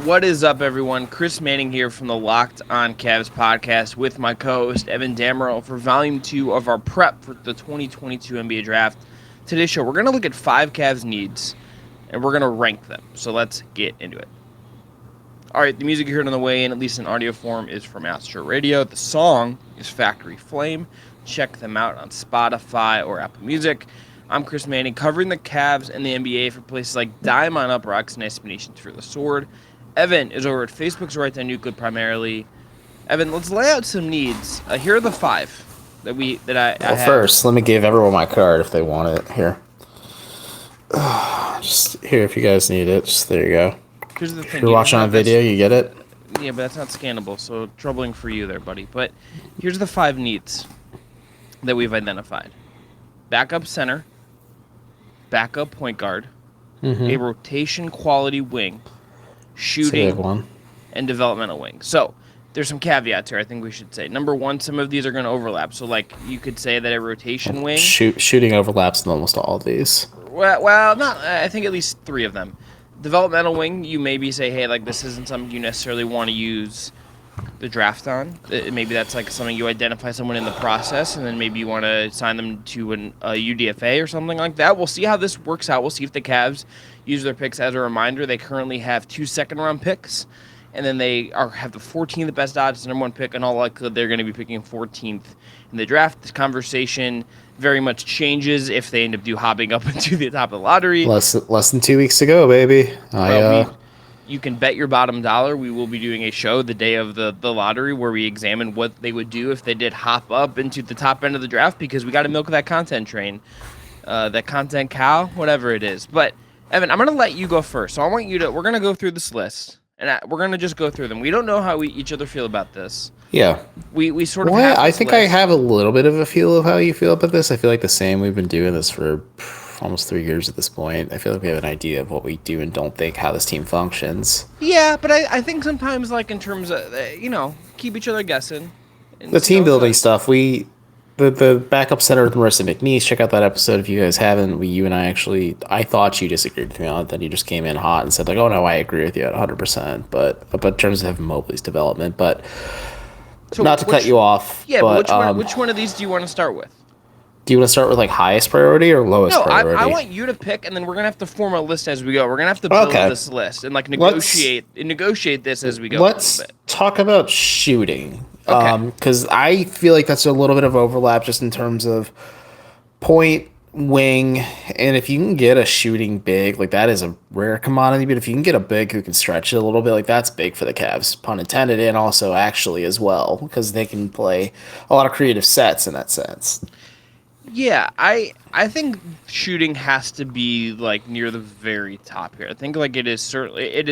What is up, everyone? Chris Manning here from the Locked On Cavs podcast with my co-host Evan Damero for Volume 2 of our prep for the 2022 NBA Draft. Today's show, we're going to look at 5 Cavs needs, and we're going to rank them. So let's get into it. All right, the music you heard on the way in, at least in audio form, is from Astro Radio. The song is Factory Flame. Check them out on Spotify or Apple Music. I'm Chris Manning, covering the Cavs and the NBA for places like Dime on Up Rocks and Explanations for the Sword. Evan is over at Facebook's Right Down Euclid primarily. Evan, let's lay out some needs. Here are the 5 that I have. First, let me give everyone my card if they want it. Here. Just here if you guys need it. Just there you go. Here's the thing. If you're watching on video, you get it? Yeah, but that's not scannable, so troubling for you there, buddy. But here's the 5 needs that we've identified. Backup center, backup point guard, a rotation quality wing, shooting, and developmental wing. So there's some caveats here I think we should say. Number one, some of these are going to overlap. So, like, you could say that a rotation wing... Shooting overlaps in almost all of these. Well, not. I think at least 3 of them. Developmental wing, you maybe say, hey, like, this isn't something you necessarily want to use the draft on. Maybe that's, like, something you identify someone in the process, and then maybe you want to sign them to a UDFA or something like that. We'll see how this works out. We'll see if the Cavs use their picks. As a reminder, they currently have 2 second-round picks, and then they have the 14th best odds, the number 1 pick, and all likelihood they're going to be picking 14th in the draft. This conversation very much changes if they end up hopping up into the top of the lottery. Less than 2 weeks to go, baby. You can bet your bottom dollar we will be doing a show the day of the lottery where we examine what they would do if they did hop up into the top end of the draft, because we got to milk that content train, that content cow, whatever it is. But, Evan, I'm going to let you go first. So I want you to – we're going to go through this list, and we're going to just go through them. We don't know how we each other feel about this. Yeah. We sort of have this I think list. I have a little bit of a feel of how you feel about this. I feel like the same. We've been doing this for almost 3 years at this point. I feel like we have an idea of what we do and don't think, how this team functions. Yeah, but I think sometimes, like, in terms of, keep each other guessing. The team building stuff, the backup center with Marissa McNeese, check out that episode if you guys haven't. You and I thought you disagreed with me on it, then you just came in hot and said, like, oh, no, I agree with you at 100%. But in terms of Evan Mobley's development, but so not to cut you off. Yeah, but which one of these do you want to start with? Do you want to start with, like, highest priority or lowest priority? I want you to pick, and then we're going to have to form a list as we go. We're going to have to build this list and, like, negotiate this as we go. Let's talk about shooting. Okay. Because I feel like that's a little bit of overlap just in terms of point, wing, and if you can get a shooting big, like, that is a rare commodity, but if you can get a big who can stretch it a little bit, like, that's big for the Cavs, pun intended, and also actually as well, because they can play a lot of creative sets in that sense. Yeah, I think shooting has to be, like, near the very top here. I think, like, it is certainly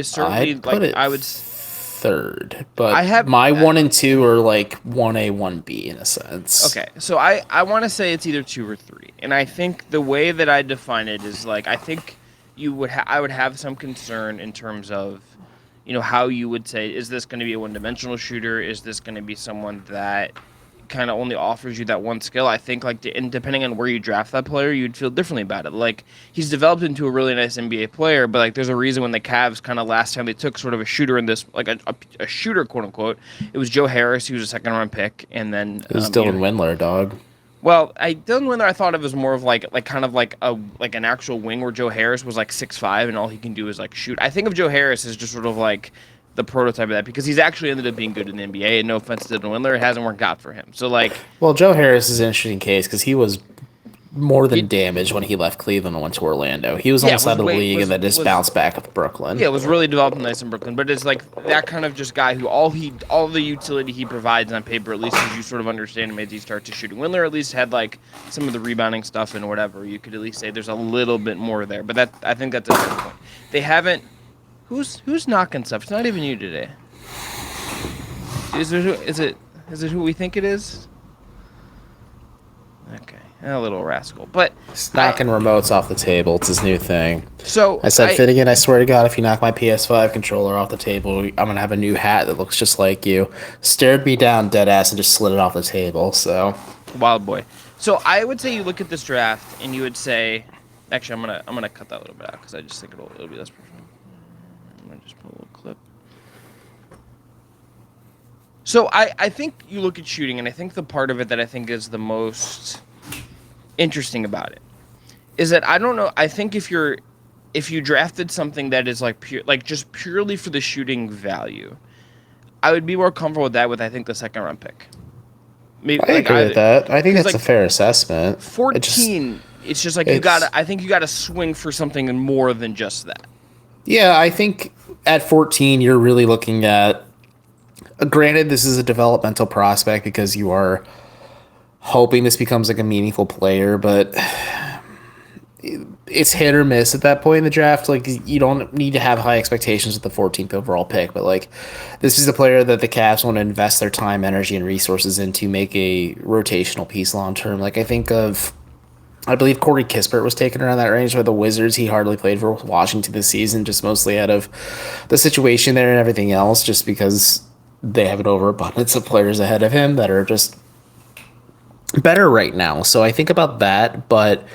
like, I would third, but I have my 1 and 2 are like 1A, 1B in a sense. Okay, so I want to say it's either 2 or 3, and I think the way that I define it is, like, I think I would have some concern in terms of, how you would say, is this going to be a one-dimensional shooter? Is this going to be someone that kind of only offers you that one skill? I think, like, and depending on where you draft that player, you'd feel differently about it. Like, he's developed into a really nice NBA player, but, like, there's a reason when the Cavs kind of last time they took sort of a shooter in this, like, a shooter, quote unquote, it was Joe Harris, who was a second round pick, and then it was Dylan Windler, dog. Well, Dylan Windler, I thought of as more of like an actual wing, where Joe Harris was like 6'5", and all he can do is, like, shoot. I think of Joe Harris as just sort of like the prototype of that, because he's actually ended up being good in the NBA, and no offense to Dylan Windler, it hasn't worked out for him. So, like, well, Joe Harris is an interesting case because he was more than damaged when he left Cleveland and went to Orlando. He was almost out of the league and then just bounced back with Brooklyn. Yeah, it was really developed nice in Brooklyn, but it's like that kind of just guy who all the utility he provides on paper, at least as you sort of understand him as he starts to shoot. Windler at least had, like, some of the rebounding stuff and whatever. You could at least say there's a little bit more there, but I think that's a fair point. They haven't. Who's knocking stuff? It's not even you today. Is it who we think it is? Okay. A little rascal. But he's knocking remotes off the table. It's his new thing. So I said, Finnegan, I swear to God, if you knock my PS5 controller off the table, I'm going to have a new hat that looks just like you. Stared me down dead ass and just slid it off the table. So wild boy. So I would say you look at this draft and you would say, actually, I'm gonna cut that a little bit out because I just think it'll be less professional. I'm gonna just put a little clip. So I think you look at shooting, and I think the part of it that I think is the most interesting about it is that I don't know. I think if you drafted something that is like pure, like just purely for the shooting value, I would be more comfortable with that. With I think the second round pick, maybe I like agree with either that. I think because that's a like fair assessment. It just 14, it's just like you gotta. it's I think you gotta swing for something more than just that. yeah, I think at 14 you're really looking at granted this is a developmental prospect because you are hoping this becomes like a meaningful player, but it's hit or miss at that point in the draft. Like you don't need to have high expectations with the 14th overall pick, but like this is a player that the Cavs want to invest their time, energy, and resources in to make a rotational piece long term. Like I believe Corey Kispert was taken around that range by the Wizards. He hardly played for Washington this season, just mostly out of the situation there and everything else, just because they have an overabundance of players ahead of him that are just better right now. So I think about that, but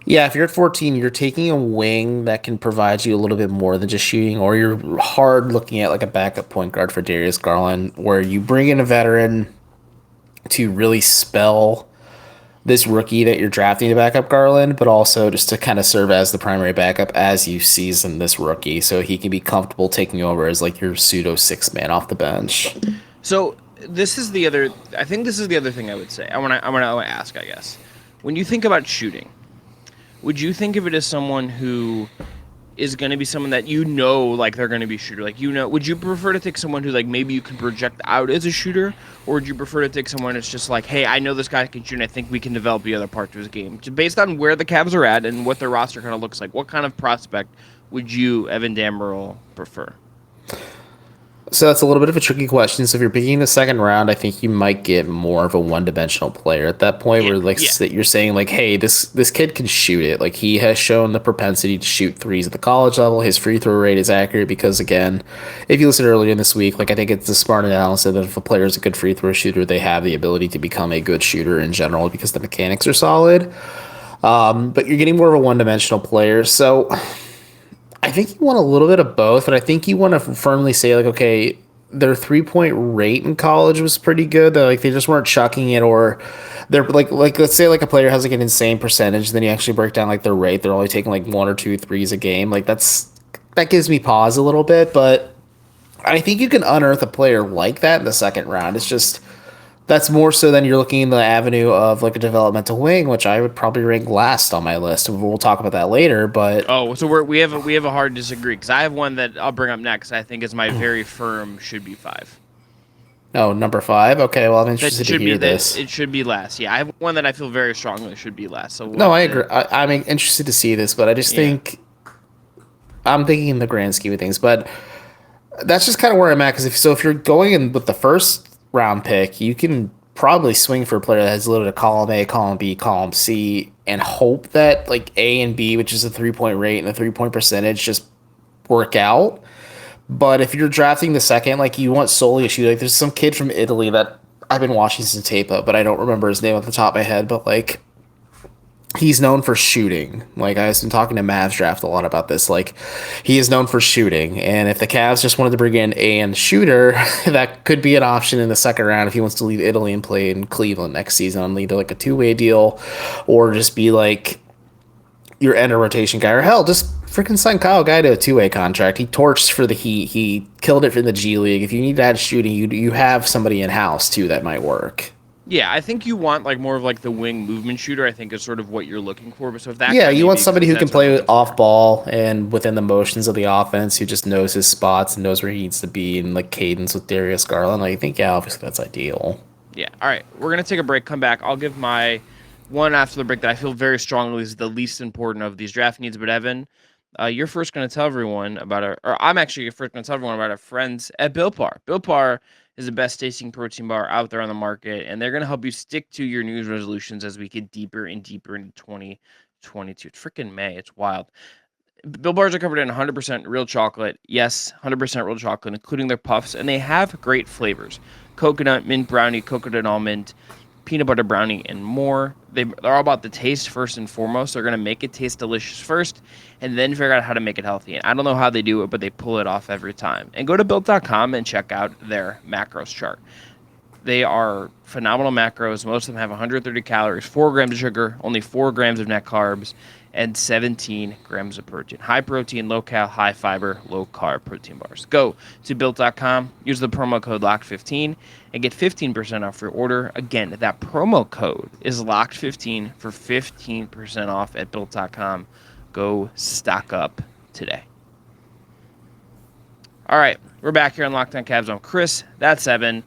yeah, if you're at 14, you're taking a wing that can provide you a little bit more than just shooting, or you're hard looking at like a backup point guard for Darius Garland, where you bring in a veteran to really spell this rookie that you're drafting to back up Garland, but also just to kind of serve as the primary backup as you season this rookie, so he can be comfortable taking over as like your pseudo six man off the bench. So this is the other. I think this is the other thing I would say. I want to ask. I guess when you think about shooting, would you think of it as someone who is going to be someone that like they're going to be a shooter? Like would you prefer to take someone who like maybe you can project out as a shooter, or would you prefer to take someone that's just like, hey, I know this guy can shoot, and I think we can develop the other part to his game, based on where the Cavs are at and what their roster kind of looks like? What kind of prospect would you, Evan Dammerel, prefer? So that's a little bit of a tricky question. So if you're picking the second round, I think you might get more of a one-dimensional player at that point, Yeah, where like yeah. you're saying like, hey, this kid can shoot it. Like he has shown the propensity to shoot threes at the college level. His free throw rate is accurate because again, if you listen earlier in this week, like I think it's a smart analysis that if a player is a good free throw shooter, they have the ability to become a good shooter in general because the mechanics are solid. But you're getting more of a one-dimensional player, so I think you want a little bit of both, but I think you want to firmly say like, okay, their 3-point rate in college was pretty good. That like they just weren't chucking it, or they're like let's say like a player has like an insane percentage, then you actually break down like their rate. They're only taking like one or two threes a game. Like that gives me pause a little bit, but I think you can unearth a player like that in the second round. It's just that's more so than you're looking in the avenue of like a developmental wing, which I would probably rank last on my list. We'll talk about that later, but Oh, so we have a hard disagree because I have one that I'll bring up next. I think is my very firm should be 5. no, number five. Okay, well, I'm That interested to should be hear that this. it should be last. Yeah, I have one that I feel very strongly should be last. So we'll No, have I to. agree. I'm interested to see this, but I just Yeah, think I'm thinking in the grand scheme of things. But that's just kind of where I'm at. Because if you're going in with the first round pick, you can probably swing for a player that has a little bit of column A, column B, column C, and hope that like A and B, which is the 3-point rate and the 3-point percentage, just work out. But if you're drafting the second, like you want solely a shooter, like there's some kid from Italy that I've been watching some tape of, but I don't remember his name off the top of my head. But like he's known for shooting. Like I've been talking to Mavs draft a lot about this. Like he is known for shooting, and if the Cavs just wanted to bring in a shooter, that could be an option in the second round if he wants to leave Italy and play in Cleveland next season on either like a two-way deal, or just be like your end of rotation guy, or hell, just freaking sign Kyle Guy to a two-way contract. He torched for the Heat. He killed it for the G League. If you need to add shooting, you have somebody in house too that might work. yeah. I think you want like more of like the wing movement shooter. I think is sort of what you're looking for. But so if that Yeah, guy you want maybe somebody exists, who can that's what I'm play looking off for. ball and within the motions of the offense, who just knows his spots and knows where he needs to be in like cadence with Darius Garland. Like, I think, yeah, obviously that's ideal. Yeah. All right. We're gonna take a break. Come back. I'll give my one after the break that I feel very strongly is the least important of these draft needs. But Evan, you're first going to tell everyone about or I'm actually first going to tell everyone about our friends at Built Bar. Built Bar is the best tasting protein bar out there on the market, and they're going to help you stick to your New Year's resolutions as we get deeper and deeper into 2022. It's freaking May. It's wild. Built Bars are covered in 100% real chocolate. Yes, 100% real chocolate, including their puffs, and they have great flavors: coconut, mint brownie, coconut almond, peanut butter brownie, and more. They're all about the taste first and foremost. They're going to make it taste delicious first and then figure out how to make it healthy. And I don't know how they do it, but they pull it off every time. And go to Built.com and check out their macros chart. They are phenomenal macros. Most of them have 130 calories, 4 grams of sugar, only 4 grams of net carbs, and 17 grams of protein. High protein, low cal, high fiber, low carb protein bars. Go to Built.com, use the promo code LOCKED15, and get 15% off your order. Again, that promo code is LOCKED15 for 15% off at Built.com. Go stock up today. All right, we're back here on Locked On Cavs. I'm Chris. That's Evan.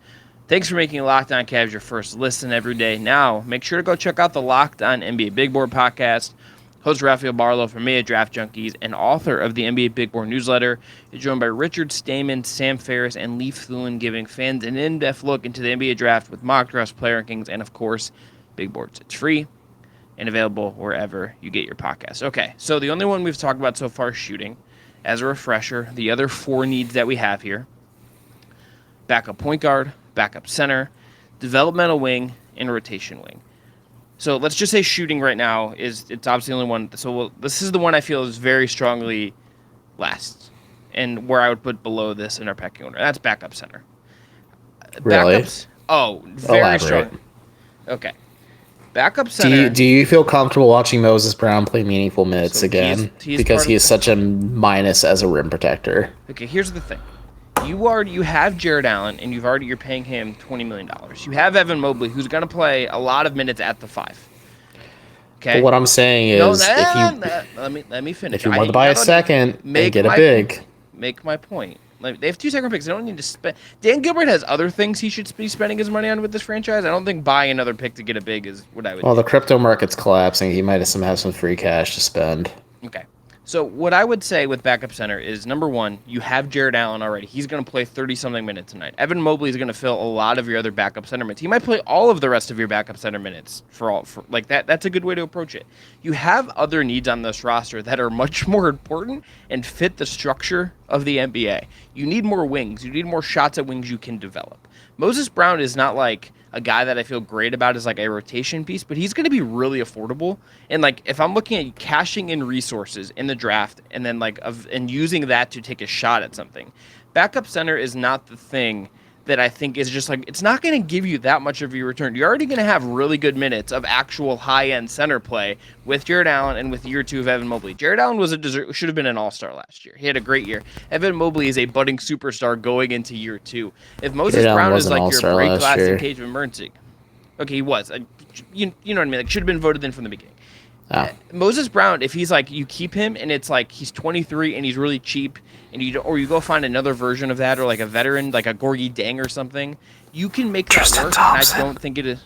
Thanks for making Locked On Cavs your first listen every day. Now, make sure to go check out the Locked On NBA Big Board podcast. Host Rafael Barlow from Mia Draft Junkies and author of the NBA Big Board newsletter is joined by Richard Stamen, Sam Ferris, and Leif Thulin, giving fans an in-depth look into the NBA draft with mock drafts, player rankings, and, of course, Big Boards. It's free and available wherever you get your podcasts. Okay, so the only one we've talked about so far is shooting. As a refresher, the other 4 needs that we have here: backup point guard, backup center, developmental wing, and rotation wing. So let's just say shooting right now it's obviously the only one. So this is the one I feel is very strongly last, and where I would put below this in our pecking order. That's backup center. Really? Backups. Oh, very Elaborate. strong. Okay. Backup center. Do you feel comfortable watching Moses Brown play meaningful minutes So again? he's Because part he of is such a minus as a rim protector. Okay, here's the thing. You have Jared Allen, and you're paying him $20 million. You have Evan Mobley, who's going to play a lot of minutes at the 5. Okay. But what I'm saying is, let me finish. if you want to buy a second and get a big, make my point. Like, they have 2 second picks. They don't need to spend. Dan Gilbert has other things he should be spending his money on with this franchise. I don't think buying another pick to get a big is what I would. Well, do. the crypto market's collapsing. He might have some free cash to spend. Okay. So what I would say with backup center is, number one, you have Jared Allen already. He's going to play 30-something minutes tonight. Evan Mobley is going to fill a lot of your other backup center minutes. He might play all of the rest of your backup center minutes for like that. That's a good way to approach it. You have other needs on this roster that are much more important and fit the structure of the NBA. You need more wings. You need more shots at wings you can develop. Moses Brown is not like a guy that I feel great about as like a rotation piece, but he's going to be really affordable. And like, if I'm looking at cashing in resources in the draft and then and using that to take a shot at something, backup center is not the thing that I think is just like, it's not going to give you that much of your return. You're already going to have really good minutes of actual high-end center play with Jared Allen and with year 2 of Evan Mobley. Jared Allen should have been an all-star last year. He had a great year. Evan Mobley is a budding superstar going into year 2. If Moses Brown is like your break glass and Cage Emergency, okay, he was. You know what I mean? Like, should have been voted in from the beginning. Moses Brown, if he's like, you keep him and it's like he's 23 and he's really cheap, and you go find another version of that, or like a veteran like a Gorgie Dang or something, you can make that Tristan work. Thompson. And I don't think it is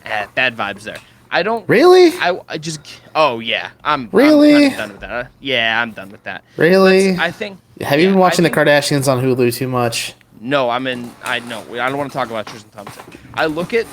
bad vibes there. I don't Really? I just yeah. I'm Really? kind of done with that. Yeah, I'm done with that. Really? I think. Have you been watching the Kardashians on Hulu too much? No, I don't want to talk about Tristan Thompson. I look at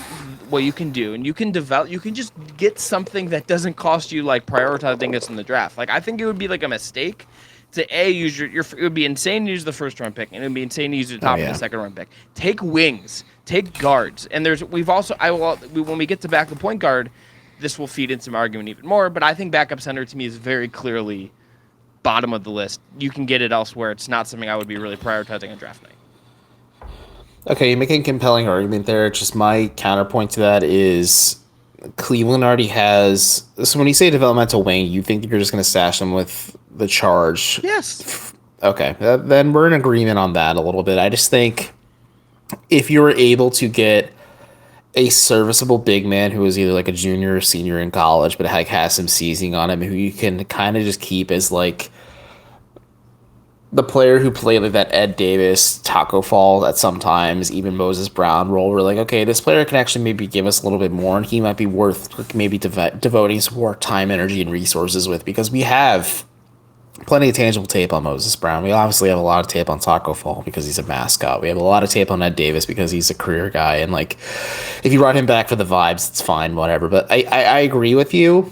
what you can do, and you can develop. You can just get something that doesn't cost you like prioritizing this in the draft. Like, I think it would be like a mistake to use your. It would be insane to use the first round pick, and it would be insane to use the top of the second round pick. Take wings, take guards, and when we get to backup point guard, this will feed into my argument even more. But I think backup center to me is very clearly bottom of the list. You can get it elsewhere. It's not something I would be really prioritizing on draft night. Okay, you're making a compelling argument there. Just my counterpoint to that is Cleveland already has. So when you say developmental wing, you think you're just going to stash them with the charge? Yes. Okay, then we're in agreement on that a little bit. I just think if you were able to get a serviceable big man who is either like a junior or senior in college, but has some seasoning on him, who you can kind of just keep as like the player who played like that Ed Davis, Taco Fall at sometimes, even Moses Brown role, we're like, okay, this player can actually maybe give us a little bit more, and he might be worth maybe devoting some more time, energy, and resources with, because we have plenty of tangible tape on Moses Brown. We obviously have a lot of tape on Taco Fall because he's a mascot. We have a lot of tape on Ed Davis because he's a career guy, and like, if you brought him back for the vibes, it's fine, whatever. But I agree with you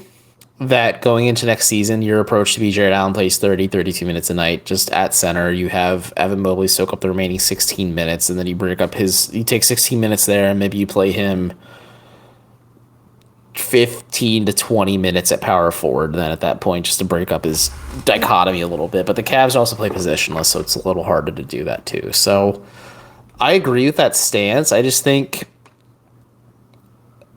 that going into next season, your approach to be Jared Allen plays 32 minutes a night just at center. You have Evan Mobley soak up the remaining 16 minutes, and then you take 16 minutes there, and maybe you play him 15 to 20 minutes at power forward then at that point just to break up his dichotomy a little bit. But the Cavs also play positionless, so it's a little harder to do that too. So I agree with that stance. I just think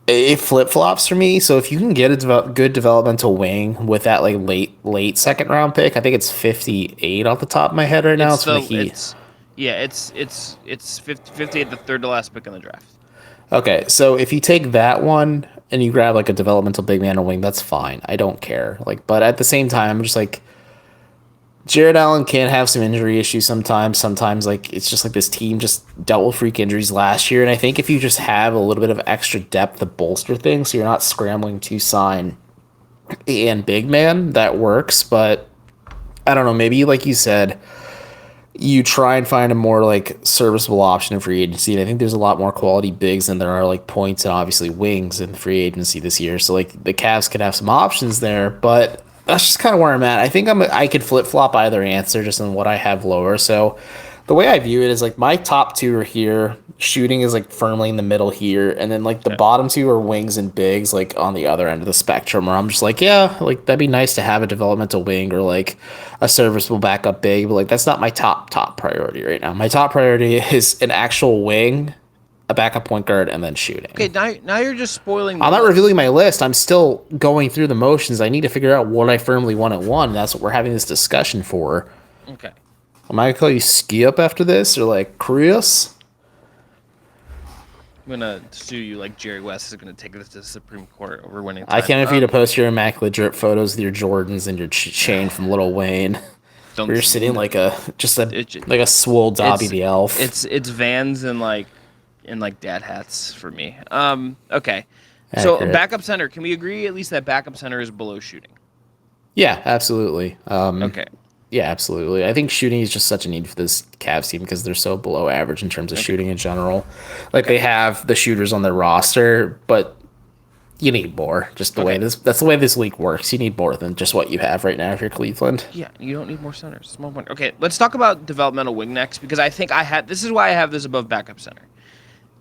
it flip flops for me. So if you can get a good developmental wing with that like late second round pick, I think it's 58 off the top of my head right now. It's the it's yeah, it's 58, the third to last pick in the draft. Okay, so if you take that one and you grab like a developmental big man or wing, that's fine. I don't care. Like, but at the same time, I'm just like Jared Allen can have some injury issues sometimes. Sometimes like it's just like this team just dealt with freak injuries last year, and I think if you just have a little bit of extra depth to bolster things, so you're not scrambling to sign and big man, that works. But I don't know. Maybe like you said, you try and find a more like serviceable option in free agency. And I think there's a lot more quality bigs than there are like points and obviously wings in free agency this year. So like the Cavs could have some options there, but that's just kind of where I'm at. I think I could flip flop either answer just on what I have lower. So the way I view it is like my top two are here. Shooting is like firmly in the middle here, and then like the bottom two are wings and bigs, like on the other end of the spectrum. Where I'm just like, yeah, like that'd be nice to have a developmental wing or like a serviceable backup big, but like that's not my top priority right now. My top priority is an actual wing, a backup point guard, and then shooting. Okay, now you're just spoiling. I'm not revealing my list. I'm still going through the motions. I need to figure out what I firmly want at one. That's what we're having this discussion for. Okay. Am I gonna call you Ski Up after this or like Chris? I'm gonna sue you like Jerry West is gonna take this to the Supreme Court over winning. I can't wait for you to post your immaculate drip photos with your Jordans and your chain from Lil Wayne. You're sitting like a swole Dobby the elf. It's Vans and like dad hats for me. Okay. So backup center, can we agree at least that backup center is below shooting? Yeah, absolutely. Okay. Yeah, absolutely. I think shooting is just such a need for this Cavs team because they're so below average in terms of shooting in general. Like they have the shooters on their roster, but you need more. Just the way that's the way this league works. You need more than just what you have right now if you're Cleveland. Yeah, you don't need more centers. Small point. Okay, let's talk about developmental wing next because I think this is why I have this above backup center.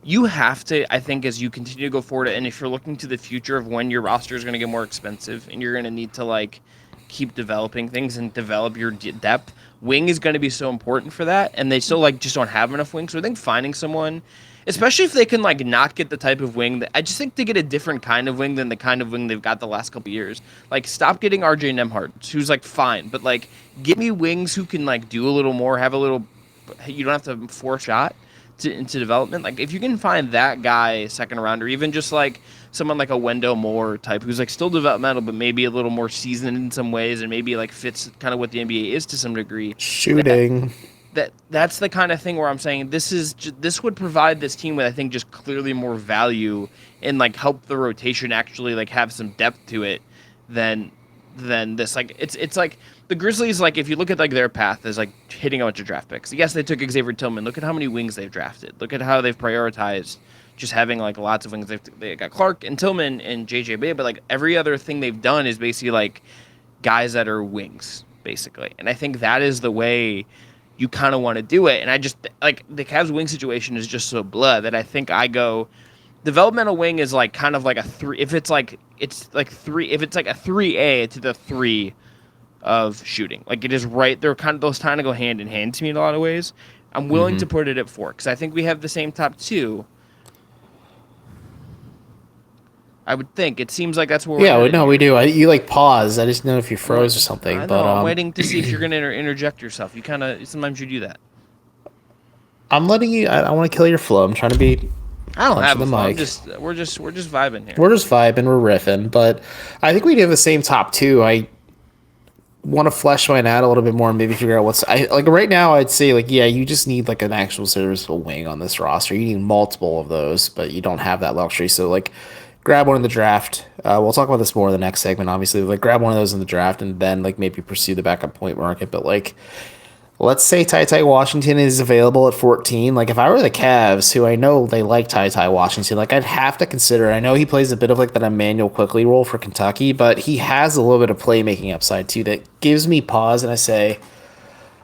You have to, I think, as you continue to go forward, and if you're looking to the future of when your roster is going to get more expensive and you're going to need to like keep developing things and develop your depth, wing is going to be so important for that, and they still like just don't have enough wings. So I think finding someone, especially if they can like not get the type of wing that I just think to get a different kind of wing than the kind of wing they've got the last couple years. Like stop getting RJ Nembhard, who's like fine, but like give me wings who can like do a little more, have a little. You don't have to force shot into development. Like if you can find that guy second round, or even just like someone like a Wendell Moore type who's like still developmental but maybe a little more seasoned in some ways and maybe like fits kind of what the NBA is to some degree. Shooting. That's the kind of thing where I'm saying this would provide this team with I think just clearly more value and like help the rotation actually like have some depth to it than this. Like it's like the Grizzlies, like if you look at like their path is like hitting a bunch of draft picks. Yes, they took Xavier Tillman. Look at how many wings they've drafted. Look at how they've prioritized just having like lots of wings. They got Clark and Tillman and JJB, but like every other thing they've done is basically like guys that are wings, basically. And I think that is the way you kind of want to do it. And I just like the Cavs wing situation is just so blah that I think I go developmental wing is like kind of like a 3. If it's like 3, if it's like a 3A to the 3 of shooting, like it is right. They're kind of those kind of go hand in hand to me in a lot of ways. I'm willing to put it at 4 because I think we have the same top 2. I would think it seems like that's where. We do. You like pause. I just know if you froze or something. I know, but I'm waiting to see if you're going to interject yourself. You kind of sometimes you do that. I'm letting you. I want to kill your flow. I'm trying to be. I don't have a flow. We're just vibing here. We're just vibing. We're riffing. But I think we do have the same top 2. I want to flesh mine out a little bit more and maybe figure out what's like right now. I'd say like you just need like an actual serviceable wing on this roster. You need multiple of those, but you don't have that luxury. So like. Grab one in the draft. We'll talk about this more in the next segment, obviously. Like, grab one of those in the draft and then, like, maybe pursue the backup point market. But, like, let's say Ty Washington is available at 14. Like, if I were the Cavs, who I know they like Ty Washington, like, I'd have to consider. I know he plays a bit of, like, that Emmanuel Quickley role for Kentucky, but he has a little bit of playmaking upside, too, that gives me pause. And I say,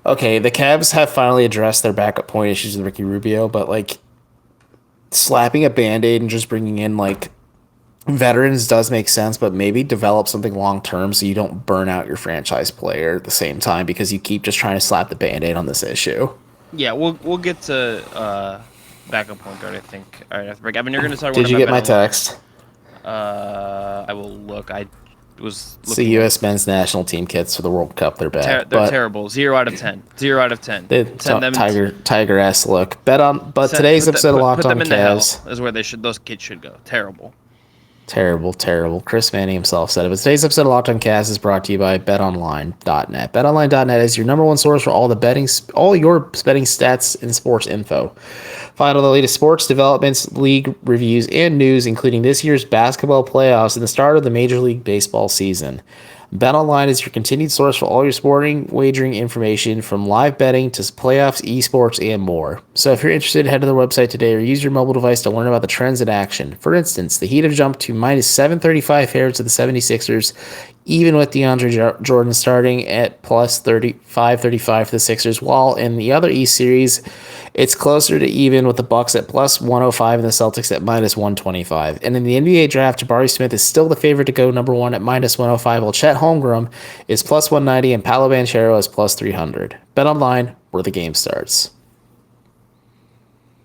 okay, the Cavs have finally addressed their backup point issues with Ricky Rubio, but, like, slapping a Band-Aid and just bringing in, like, veterans does make sense, but maybe develop something long term so you don't burn out your franchise player at the same time because you keep just trying to slap the band-aid on this issue. Yeah, we'll get to backup point guard, I think. All right, after break. Evan, you're going to start. Did you get my text? I will look. I was It's the looking. U.S. men's national team kits for the World Cup. They're bad. They're terrible. 0 out of 10. 0 out of 10. Send them Tiger-esque look. Today's episode of Locked On Cavs is where those kids should go. Terrible. Terrible. Chris Manning himself said it. But today's episode of Locked On Cavs is brought to you by BetOnline.net. BetOnline.net is your number one source for all your betting stats and sports info. Find all the latest sports developments, league reviews, and news, including this year's basketball playoffs and the start of the Major League Baseball season. BetOnline is your continued source for all your sporting wagering information, from live betting to playoffs, esports, and more. So if you're interested, head to their website today or use your mobile device to learn about the trends in action. For instance, the Heat have jumped to minus 735 favorites of the 76ers, even with DeAndre Jordan starting at plus 535 for the Sixers, while in the other East series, it's closer to even with the Bucks at plus 105 and the Celtics at minus 125. And in the NBA draft, Jabari Smith is still the favorite to go number one at minus 105, while Chet Holmgren is plus 190 and Paolo Banchero is plus 300. Bet online where the game starts.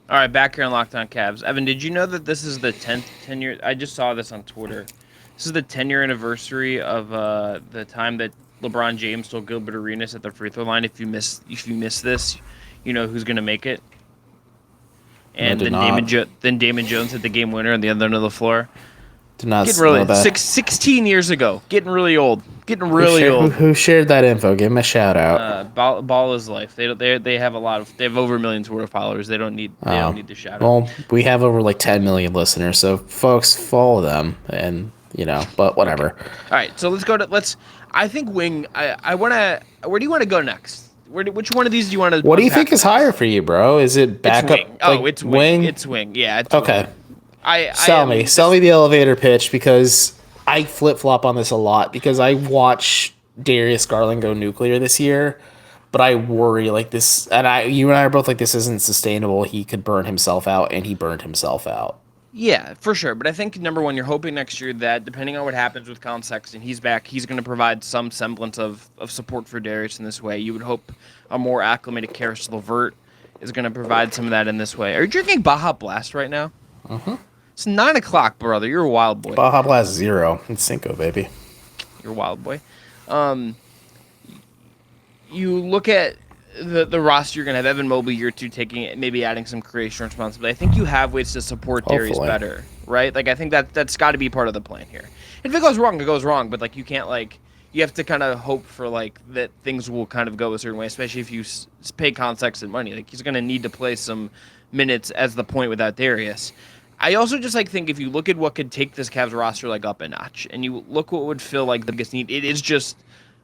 All right, back here on Locked On Cavs. Evan, did you know that this is the 10 year? I just saw this on Twitter. This is the 10-year anniversary of the time that LeBron James told Gilbert Arenas at the free throw line, if you miss this, you know who's going to make it. And then Damon Jones hit the game winner on the other end of the floor. Did not know that. 16 years ago. Getting really old. Old. Who shared that info? Give him a shout out. Ball is life. They have over 1 million Twitter followers. They don't need the shout out. Well, we have over like 10 million listeners, so folks follow them and but whatever. Okay. All right, so I think wing. Where do you want to go next? Which one of these do you want to? What do you think is higher for you, bro? Is it backup? It's wing. It's wing. Yeah. It's okay. Wing. Sell me the elevator pitch, because I flip flop on this a lot because I watch Darius Garland go nuclear this year, but I worry like this, and you and I are both like, this isn't sustainable. He could burn himself out, and he burned himself out. Yeah, for sure. But I think, number one, you're hoping next year that, depending on what happens with Colin Sexton, he's back, he's going to provide some semblance of support for Darius in this way. You would hope a more acclimated Karis LeVert is going to provide some of that in this way. Are you drinking Baja Blast right now? Uh-huh. It's 9 o'clock, brother. You're a wild boy. Baja Blast 0. It's Cinco, baby. You're a wild boy. You look at the roster you're going to have. Evan Mobley, year 2, taking it, maybe adding some creation responsibility. I think you have ways to support Darius better, right? Like, I think that's got to be part of the plan here. If it goes wrong, it goes wrong. But, like, you can't, like, you have to kind of hope for, like, that things will kind of go a certain way, especially if you pay Colin Sexton money. Like, he's going to need to play some minutes as the point without Darius. I also just, like, think if you look at what could take this Cavs roster, like, up a notch, and you look what would feel like the biggest need, it is just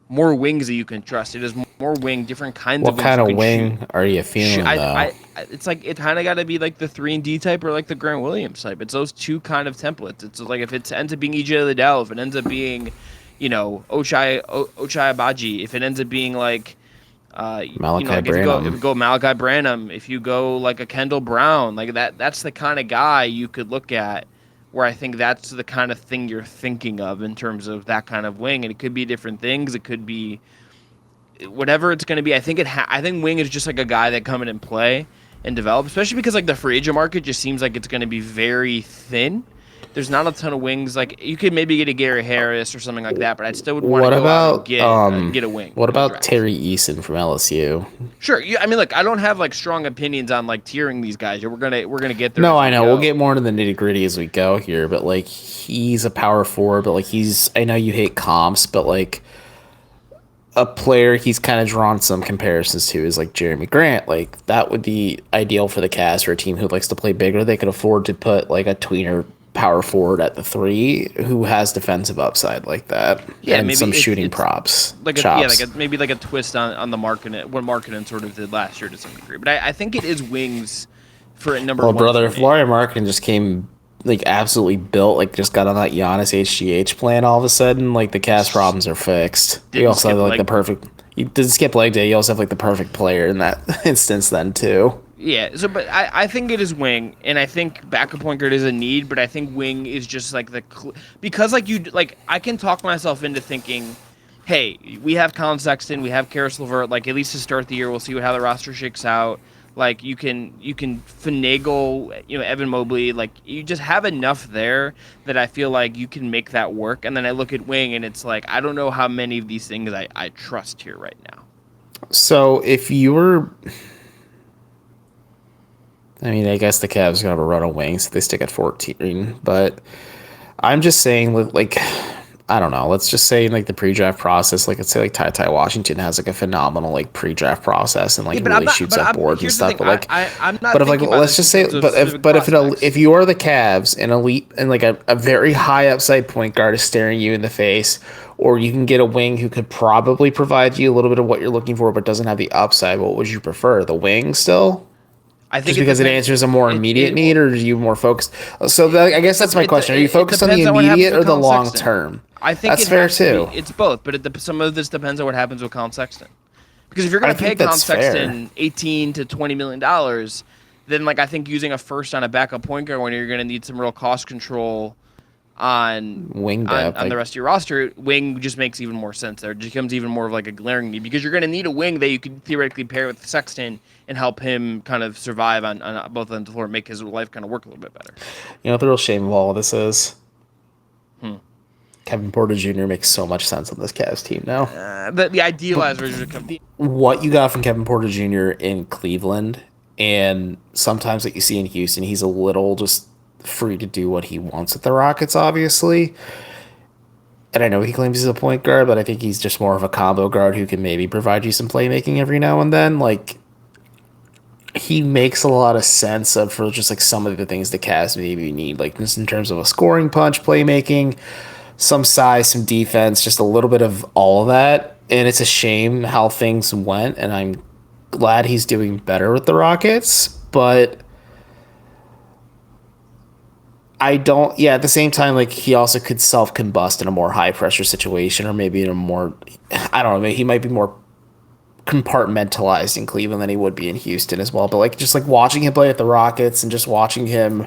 more wings that you can trust. It is more wing, different kinds of wings. What kind of wing are you feeling, though? It's like, it kind of got to be like the 3-and-D type or like the Grant Williams type. It's those two kind of templates. It's like, if it ends up being EJ Liddell, if it ends up being, Ochai Abaji, if it ends up being like, Malachi Branham. If you go Malachi Branham, if you go like a Kendall Brown, like that's the kind of guy you could look at, where I think that's the kind of thing you're thinking of in terms of that kind of wing. And it could be different things. It could be whatever it's going to be. I think I think wing is just like a guy that come in and play and develop, especially because like the free agent market just seems like it's going to be very thin. There's not a ton of wings. Like, you could maybe get a Gary Harris or something like that, but I still would want to go out and get a wing. What about Terry Eason from LSU? Sure. I mean, look, I don't have like strong opinions on like tiering these guys. We're gonna get there. No, I know. We'll get more into the nitty gritty as we go here, but like, he's a power forward, but like, I know you hate comps, but like, a player he's kind of drawn some comparisons to is like Jeremy Grant. Like, that would be ideal for the Cavs, for a team who likes to play bigger. They could afford to put like a tweener power forward at the 3 who has defensive upside like that, and maybe some shooting props, like maybe like a twist on the market, what Markkanen sort of did last year to some degree. But I think it is wings for number one. Well, brother, if Lauri Markkanen just came like absolutely built, like just got on that Giannis HGH plan all of a sudden, like the Cavs problems are fixed. You also have like the perfect. You didn't skip leg day. You also have like the perfect player in that instance then too. Yeah, so but I think it is wing, and I think backup point guard is a need, but I think wing is just like because like you like I can talk myself into thinking, hey, we have Colin Sexton, we have Karis LeVert, like at least to start the year, we'll see how the roster shakes out. Like you can finagle, Evan Mobley, like you just have enough there that I feel like you can make that work. And then I look at wing, and it's like I don't know how many of these things I trust here right now. So if you were, I mean, I guess the Cavs gonna have a run of wings, so they stick at 14. But I'm just saying, like, I don't know. Let's just say in like the pre-draft process, like let's say like Ty Washington has like a phenomenal like pre-draft process and Yeah, like but I'm really not. shoots But up I'm. boards and Here's the stuff. thing. But like, I'm not but if like thinking about let's this just in say, terms of but specific if prospects. you are the Cavs, an elite and like a very high upside point guard is staring you in the face, or you can get a wing who could probably provide you a little bit of what you're looking for, but doesn't have the upside. What would you prefer? The wing still? I think Just it because it depends. answers a more immediate It need, or are you more focused? So that, I guess that's my question. Are you it focused on the depends on what happens immediate with or the Colin long Sexton. term? I think That's it fair has to be. too. It's both, but some of this depends on what happens with Colin Sexton. Because if you're I going to pay think Colin that's fair. Sexton 18 to 20 million dollars, then like I think using a first on a backup point guard when you're going to need some real cost control on Wing depth, on the rest of your roster, wing just makes even more sense. There it becomes even more of like a glaring need because you're going to need a wing that you could theoretically pair with Sexton and help him kind of survive on both ends of the floor, and make his life kind of work a little bit better. you know what the real shame of all of this is? Hmm. Kevin Porter Jr. makes so much sense on this Cavs team now. The idealized version of What you got from Kevin Porter Jr. in Cleveland, and sometimes that you see in Houston, he's a little just free to do what he wants with the Rockets, obviously. And I know he claims he's a point guard, but I think he's just more of a combo guard who can maybe provide you some playmaking every now and then. Like, he makes a lot of sense of for just like some of the things the Cavs maybe need, like just in terms of a scoring punch, playmaking, some size, some defense, just a little bit of all of that. And it's a shame how things went, and I'm glad he's doing better with the Rockets, but I don't. Yeah, at the same time, like he also could self combust in a more high pressure situation, or maybe in a more, I don't know, maybe he might be more compartmentalized in Cleveland than he would be in Houston as well. But like just like watching him play at the Rockets and just watching him,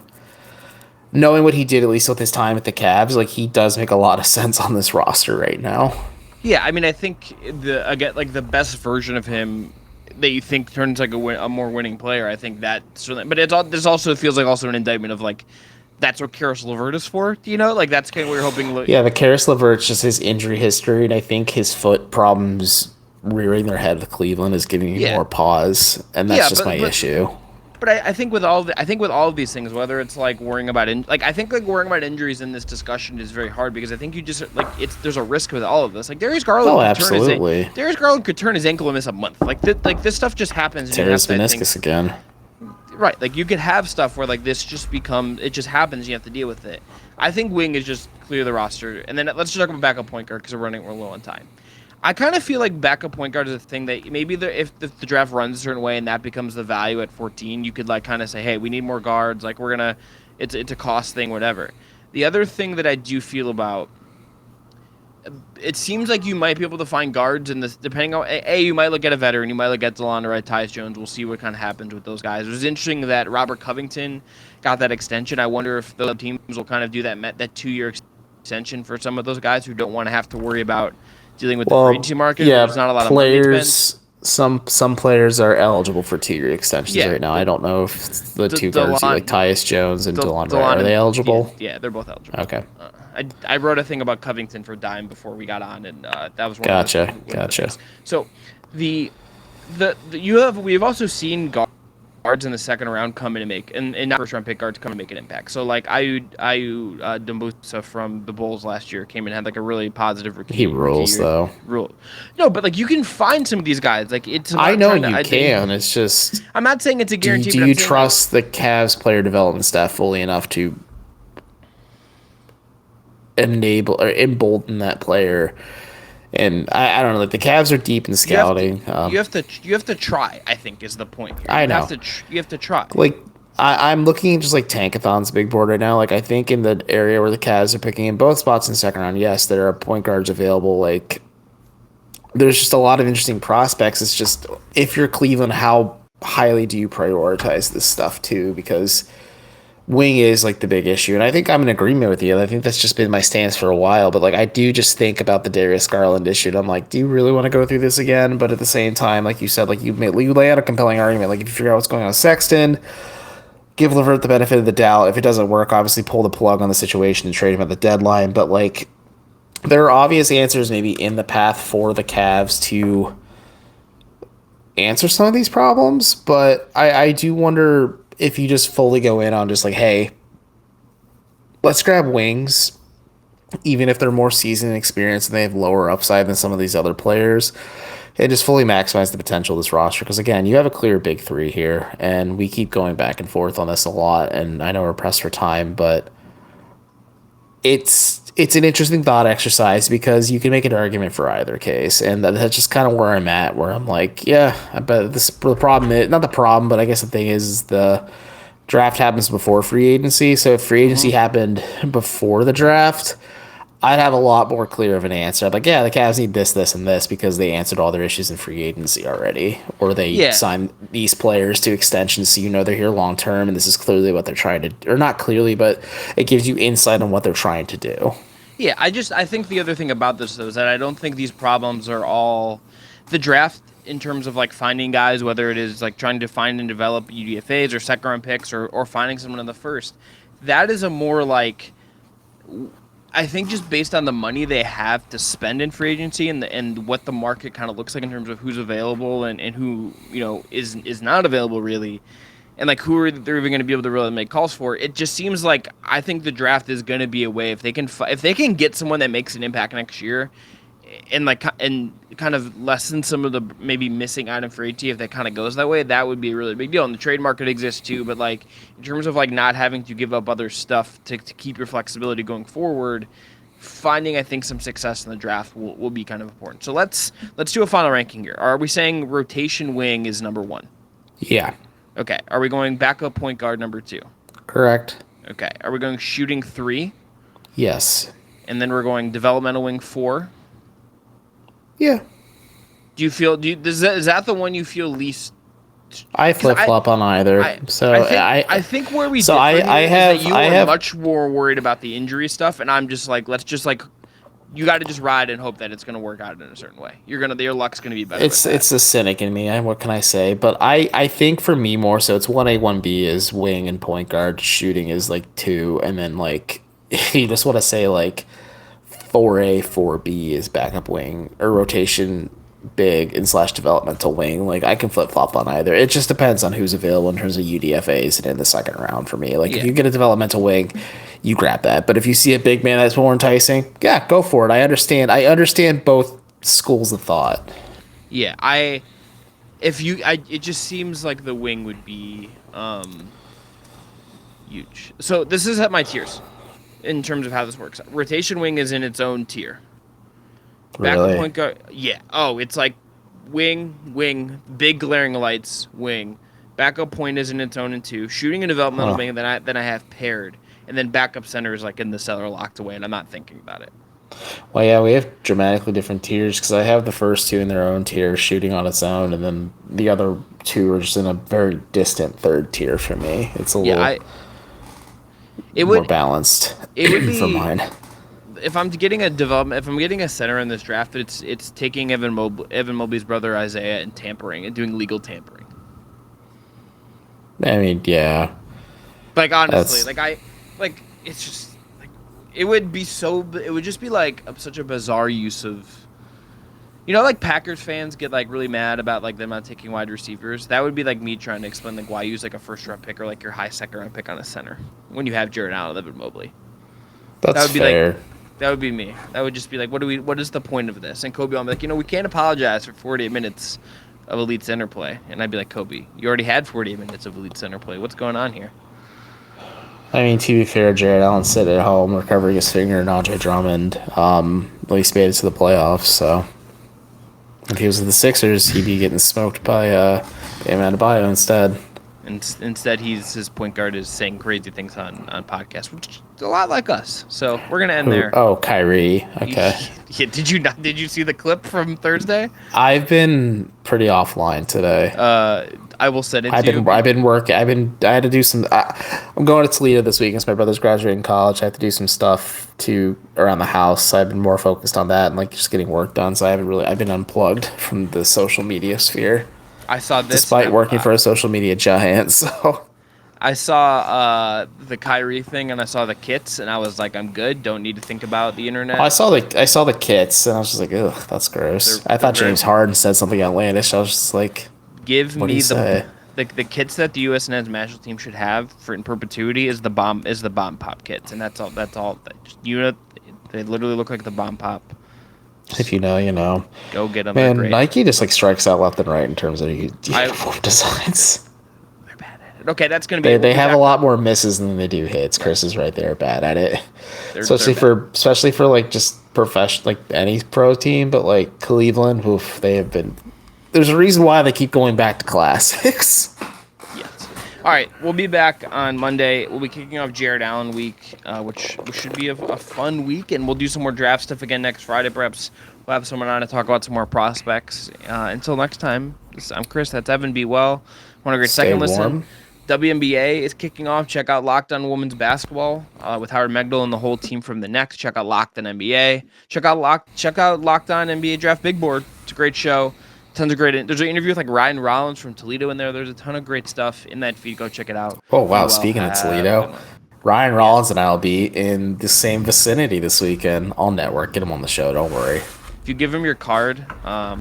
knowing what he did at least with his time at the Cavs, like he does make a lot of sense on this roster right now. Yeah, I mean, I think again, like the best version of him that you think turns like a more winning player. I think that certainly, but this also feels like also an indictment of like that's what Karis LeVert is for. Like that's kind of what you're hoping. Yeah, the Karis LeVert's just his injury history, and I think his foot problems rearing their head with Cleveland is giving me Yeah, more pause, and that's yeah, just my issue. but I think with I think with all of these things, whether it's like worrying about like I think like worrying about injuries in this discussion is very hard because I think you just like there's a risk with all of this. Like Oh, absolutely. Darius Garland could turn his ankle and miss a month. Like this stuff just happens. And Tear his you have to, meniscus again. right, like you could have stuff where like this just it just happens. You have to deal with it. I think wing is just clear the roster, and then let's just talk about backup point guard because we're low on time. I kind of feel like backup point guard is a thing that maybe if the draft runs a certain way and that becomes the value at 14, you could like kind of say, hey, we need more guards. Like it's a cost thing, whatever. The other thing that I do feel about, it seems like you might be able to find guards in this, depending on, you might look at a veteran, you might look at Delon or Tyus Jones. We'll see what kind of happens with those guys. It was interesting that Robert Covington got that extension. I wonder if those teams will kind of do that 2-year extension for some of those guys who don't want to have to worry about dealing with the free agency market. Yeah, there's not a lot players, of money spent. some players are eligible for 2-year extensions right now. I don't know if the two guards like Tyus Jones and DeLon Wright, are they eligible? Yeah, they're both eligible. Okay. I wrote a thing about Covington for Dime before we got on, and that was one Gotcha. of the So we've also seen guards in the second round come in and make, and not first round pick guards come and make an impact. So like Ayu Dembusa from the Bulls last year came and had like a really positive rookie. He rules though. No, but like you can find some of these guys. Like it's. I know you can. It's just. I'm not saying it's a guarantee. Do you trust the Cavs player development staff fully enough to enable or embolden that player? And I don't know. Like the Cavs are deep in scouting. You have to try. I think is the point here. I know. You have to try. Like I'm looking at just like Tankathon's big board right now. Like I think in the area where the Cavs are picking in both spots in the second round, yes, there are point guards available. Like there's just a lot of interesting prospects. It's just if you're Cleveland, how highly do you prioritize this stuff too? Because wing is like the big issue, and I think I'm in agreement with you. I think that's just been my stance for a while. But like, I do just think about the Darius Garland issue. And I'm like, do you really want to go through this again? But at the same time, like you said, like you lay out a compelling argument. Like if you figure out what's going on with Sexton, give Levert the benefit of the doubt. If it doesn't work, obviously pull the plug on the situation and trade him at the deadline. But like, there are obvious answers maybe in the path for the Cavs to answer some of these problems. But I do wonder if you just fully go in on just like, hey, let's grab wings, even if they're more seasoned and experienced and they have lower upside than some of these other players, and just fully maximize the potential of this roster. Because again, you have a clear big three here, and we keep going back and forth on this a lot. And I know we're pressed for time, but it's an interesting thought exercise because you can make an argument for either case, and that's just kind of where I'm at. Where I'm like, yeah, I bet the problem is not the problem, but I guess the thing is the draft happens before free agency. So if free agency happened before the draft, I'd have a lot more clear of an answer. I'm like, yeah, the Cavs need this, this, and this because they answered all their issues in free agency already, or they signed these players to extensions, so you know they're here long term, and this is clearly what they're trying to, or not clearly, but it gives you insight on what they're trying to do. Yeah, I think the other thing about this though is that I don't think these problems are all the draft in terms of like finding guys, whether it is like trying to find and develop UDFAs or second round picks or finding someone in the first. That is a more like, I think just based on the money they have to spend in free agency and what the market kind of looks like in terms of who's available and who, you know, is not available really, and like who are they're even going to be able to really make calls for. It just seems like I think the draft is going to be a way if they can get someone that makes an impact next year and like and kind of lessen some of the maybe missing item for AT if that kind of goes that way, that would be a really big deal. And the trade market exists too, but like in terms of like not having to give up other stuff to keep your flexibility going forward, finding I think some success in the draft will be kind of important. So let's do a final ranking here. Are we saying rotation wing is number 1? Yeah. Okay. Are we going backup point guard number 2? Correct. Okay. Are we going shooting 3? Yes. And then we're going developmental wing 4? Yeah. Do you feel? Is that the one you feel least? I flip flop on either. I think where we differ is that you are much more worried about the injury stuff, and I'm just like, let's just like, you got to just ride and hope that it's going to work out in a certain way. Your luck's going to be better. It's the cynic in me. What can I say? But I think for me more so, it's 1A 1B is wing and point guard. Shooting is like 2, and then like you just want to say like 4A 4B is backup wing or rotation big and / developmental wing. Like I can flip flop on either. It just depends on who's available in terms of UDFAs and in the second round for me. Like if you get a developmental wing, you grab that. But if you see a big man that's more enticing, yeah, go for it. I understand both schools of thought. Yeah, it just seems like the wing would be huge. So this is at my tiers in terms of how this works. Rotation wing is in its own tier. Backup point guard, yeah. Oh, it's like wing, big glaring lights, wing. Backup point is in its own in 2. Shooting and developmental wing, then I have paired, and then backup center is like in the cellar locked away, and I'm not thinking about it. Well, yeah, we have dramatically different tiers because I have the first 2 in their own tier, shooting on its own, and then the other 2 are just in a very distant third tier for me. It's a little more balanced. It would be for mine. If I'm getting a center in this draft, it's taking Evan Mobley's brother Isaiah and doing legal tampering. I mean, yeah. Like honestly, it's just like it would just be like such a bizarre use of, you know, like Packers fans get like really mad about like them not taking wide receivers. That would be like me trying to explain like why use like a first round pick or like your high second round pick on a center when you have Jared Allen and Evan Mobley. That would be fair. That would be me. That would just be like, what is the point of this? And Kobe, I'm like, we can't apologize for 48 minutes of elite center play. And I'd be like, Kobe, you already had 48 minutes of elite center play. What's going on here? I mean, to be fair, Jared Allen sitting at home recovering his finger, and Andre Drummond at least made it to the playoffs. So if he was with the Sixers, he'd be getting smoked by Bam Adebayo instead. Instead, his point guard is saying crazy things on podcasts, which is a lot like us. So we're gonna end there. Oh, Kyrie. Okay. Did you see the clip from Thursday? I've been pretty offline today. I will sit into. I've been working. I had to do some. I'm going to Toledo this week. It's my brother's graduating college. I have to do some stuff around the house. So I've been more focused on that and like just getting work done. So I've been unplugged from the social media sphere. I saw this despite working for a social media giant. So I saw the Kyrie thing and I saw the kits and I was like, I'm good. Don't need to think about the internet. I saw the kits and I was just like, ugh, that's gross. I thought James Harden said something outlandish. I was just like, give me the kits that the U.S. men's national team should have in perpetuity is the bomb pop kits, and that's all. They literally look like the bomb pop. If you know, you know. Go get them. Man, Nike just like strikes out left and right in terms of uniform designs. They're bad at it. Okay, that's gonna be. They have a lot more misses than they do hits. Chris is right there, bad at it. Especially for like just professional, like any pro team, but like Cleveland, oof, they have been. There's a reason why they keep going back to classics. Yes. All right, we'll be back on Monday. We'll be kicking off Jared Allen week, which should be a fun week, and we'll do some more draft stuff again next Friday. Perhaps we'll have someone on to talk about some more prospects. Until next time, I'm Chris. That's Evan. Be well. Want a great second listen. WNBA is kicking off. Check out Locked On Women's Basketball with Howard Megdal and the whole team from the Next. Check out Locked On NBA. Check out Locked On NBA Draft Big Board. It's a great show. Tons of great. There's an interview with like Ryan Rollins from Toledo in there. There's a ton of great stuff in that feed. Go check it out. Oh wow! Speaking of Toledo, Ryan Rollins and I'll be in the same vicinity this weekend. I'll network. Get him on the show. Don't worry. If you give him your card, I'll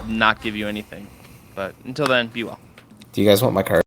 not give you anything. But until then, be well. Do you guys want my card?